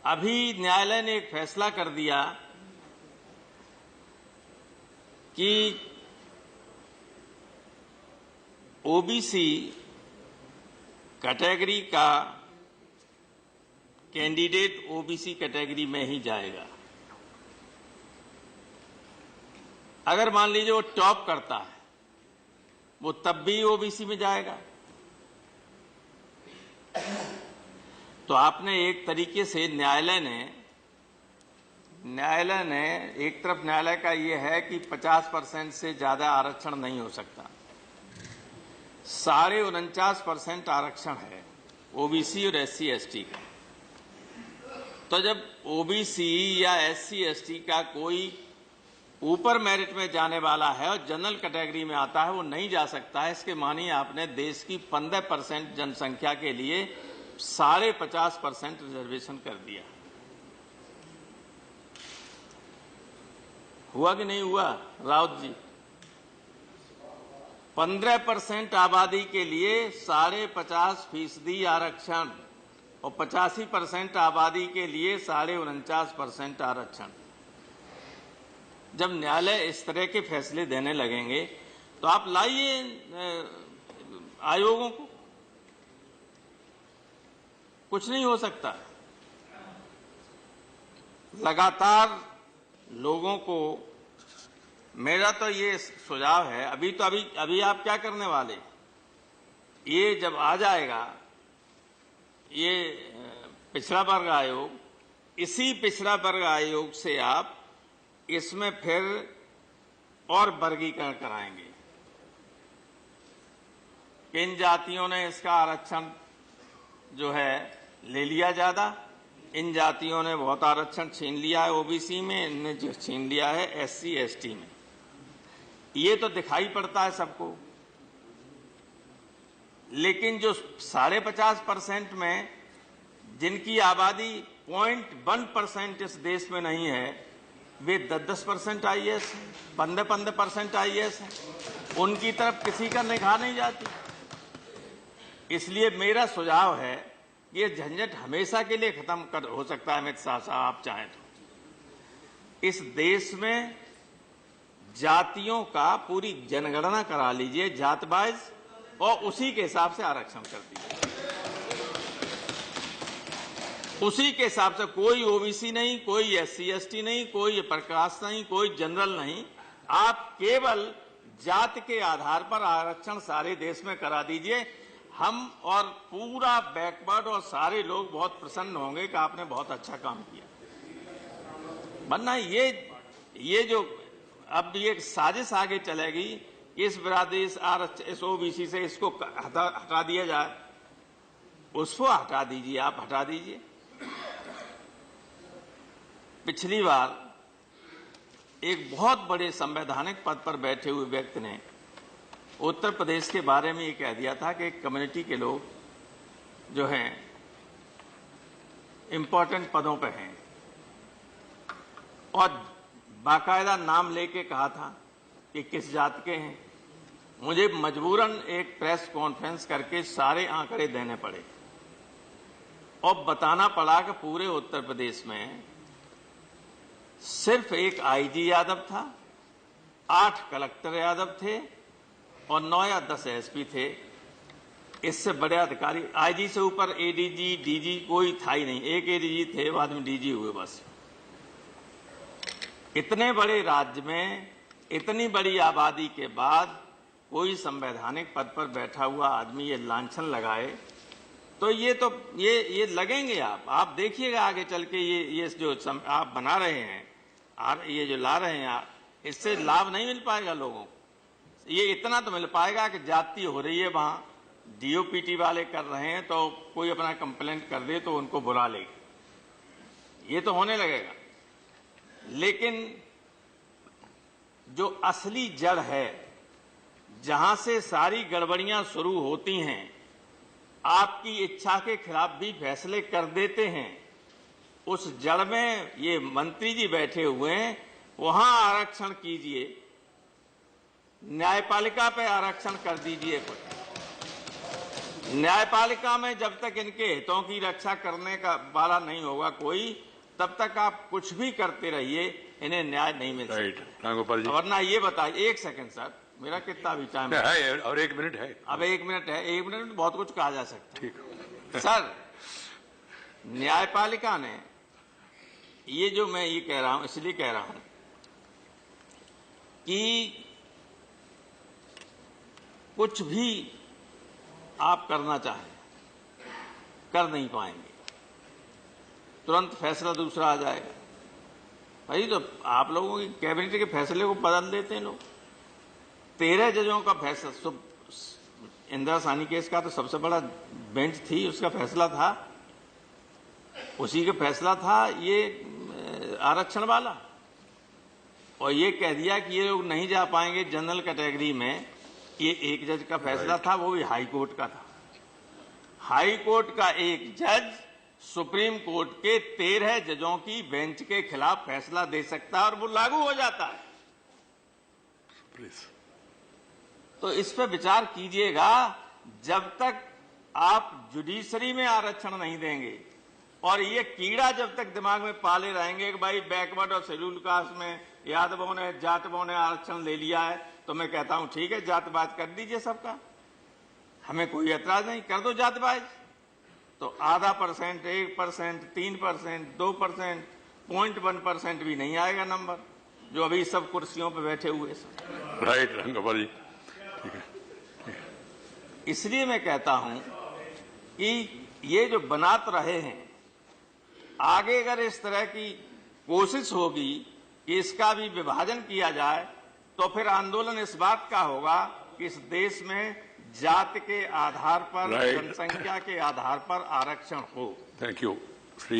अभी न्यायालय ने एक फैसला कर दिया कि ओबीसी कैटेगरी का कैंडिडेट ओबीसी कैटेगरी में ही जाएगा। अगर मान लीजिए वो टॉप करता है, वो तब भी ओबीसी में जाएगा। तो आपने एक तरीके से न्यायालय ने एक तरफ न्यायालय का ये है कि 50% से ज्यादा आरक्षण नहीं हो सकता, 49.5% आरक्षण है ओबीसी और एससी एसटी का। तो जब ओबीसी या एससी एसटी का कोई ऊपर मेरिट में जाने वाला है और जनरल कैटेगरी में आता है, वो नहीं जा सकता है। इसके मानिए आपने देश की 15% जनसंख्या के लिए 50.5% रिजर्वेशन कर दिया। हुआ कि नहीं हुआ राउत जी? 15% आबादी के लिए 50.5% आरक्षण और 85% आबादी के लिए 49.5% आरक्षण। जब न्यायालय इस तरह के फैसले देने लगेंगे तो आप लाइए आयोगों को, कुछ नहीं हो सकता। लगातार लोगों को मेरा तो ये सुझाव है, अभी आप क्या करने वाले, ये जब आ जाएगा ये पिछड़ा वर्ग आयोग, इसी पिछड़ा वर्ग आयोग से आप इसमें फिर और वर्गीकरण कराएंगे। किन जातियों ने इसका आरक्षण जो है ले लिया ज्यादा, इन जातियों ने बहुत आरक्षण छीन लिया है ओबीसी में, इनने जो छीन लिया है एससी एसटी में। ये तो दिखाई पड़ता है सबको। लेकिन जो 50.5% में जिनकी आबादी 0.1% इस देश में नहीं है, वे 10% आईएएस हैं, 15% आईएएस हैं, उनकी तरफ किसी का निगाह नहीं जाती। इसलिए मेरा सुझाव है ये झंझट हमेशा के लिए खत्म हो सकता है। अमित शाह साहब, आप चाहें तो इस देश में जातियों का पूरी जनगणना करा लीजिए जात वाइज, और उसी के हिसाब से आरक्षण कर दीजिए। उसी के हिसाब से कोई ओबीसी नहीं, कोई एससी एसटी नहीं, कोई प्रकाश नहीं, कोई जनरल नहीं, आप केवल जात के आधार पर आरक्षण सारे देश में करा दीजिए। हम और पूरा बैकवर्ड और सारे लोग बहुत प्रसन्न होंगे कि आपने बहुत अच्छा काम किया। वरना ये जो अब ये साजिश आगे चलेगी, इस बिरादरी इस ओबीसी से इसको हटा दिया जाए, उसको हटा दीजिए, आप हटा दीजिए। पिछली बार एक बहुत बड़े संवैधानिक पद पर बैठे हुए व्यक्ति ने उत्तर प्रदेश के बारे में ये कह दिया था कि कम्युनिटी के लोग जो हैं इंपॉर्टेंट पदों पर हैं, और बाकायदा नाम लेके कहा था कि किस जात के हैं। मुझे मजबूरन एक प्रेस कॉन्फ्रेंस करके सारे आंकड़े देने पड़े और बताना पड़ा कि पूरे उत्तर प्रदेश में सिर्फ एक आईजी यादव था, 8 कलेक्टर यादव थे और 9 या 10 एसपी थे। इससे बड़े अधिकारी, आईजी से ऊपर एडीजी डीजी कोई था ही नहीं। एक एडीजी थे, बाद में डीजी हुए बस। इतने बड़े राज्य में इतनी बड़ी आबादी के बाद कोई संवैधानिक पद पर बैठा हुआ आदमी ये लांछन लगाए, तो ये लगेंगे। आप देखिएगा आगे चल के ये जो आप बना रहे हैं, ये जो ला रहे हैं आप, इससे लाभ नहीं मिल पाएगा लोगों को। ये इतना तो मिल पाएगा कि जाति हो रही है, वहां डीओपीटी वाले कर रहे हैं तो कोई अपना कंप्लेंट कर दे तो उनको बुला लेगा, ये तो होने लगेगा। लेकिन जो असली जड़ है, जहां से सारी गड़बड़ियां शुरू होती हैं, आपकी इच्छा के खिलाफ भी फैसले कर देते हैं, उस जड़ में ये मंत्री जी बैठे हुए हैं। वहां आरक्षण कीजिए, न्यायपालिका पे आरक्षण कर दीजिए। न्यायपालिका में जब तक इनके हितों की रक्षा करने का वाला नहीं होगा कोई, तब तक आप कुछ भी करते रहिए, इन्हें न्याय नहीं मिल सकता। रामगोपाल जी, वरना ये बताइए, एक सेकंड सर, मेरा कितना भी टाइम है और 1 मिनट है। अब 1 मिनट है, 1 मिनट में बहुत कुछ कहा जा सकता है। ठीक सर, न्यायपालिका ने ये जो मैं ये कह रहा हूं, इसलिए कह रहा हूं कि कुछ भी आप करना चाहें, कर नहीं पाएंगे, तुरंत फैसला दूसरा आ जाएगा। भाई तो आप लोगों की कैबिनेट के फैसले को बदल देते हैं लोग। 13 जजों का फैसला, इंदिरा साहनी केस का तो सबसे बड़ा बेंच थी, उसका फैसला था, उसी का फैसला था ये आरक्षण वाला, और ये कह दिया कि ये लोग नहीं जा पाएंगे जनरल कैटेगरी में। ये एक जज का फैसला था, वो भी हाई कोर्ट का था। हाई कोर्ट का एक जज सुप्रीम कोर्ट के 13 जजों की बेंच के खिलाफ फैसला दे सकता है और वो लागू हो जाता है। तो इस पर विचार कीजिएगा। जब तक आप जुडिशरी में आरक्षण नहीं देंगे और ये कीड़ा जब तक दिमाग में पाले रहेंगे कि भाई बैकवर्ड और शेड्यूल कास्ट में यादवों ने, जाटवों ने आरक्षण ले लिया है, तो मैं कहता हूं ठीक है, जातबाज कर दीजिए सबका, हमें कोई एतराज नहीं, कर दो जातबाज। तो आधा %, 1%, 3%, 2%, 0.1% भी नहीं आएगा नंबर, जो अभी सब कुर्सियों पे बैठे हुए सब। राइट रामगोपाल जी, ठीक है। इसलिए मैं कहता हूं कि ये जो बनात रहे हैं, आगे अगर इस तरह की कोशिश होगी कि इसका भी विभाजन किया जाए, तो फिर आंदोलन इस बात का होगा कि इस देश में जाति के आधार पर, जनसंख्या के आधार पर आरक्षण हो। Thank you Shri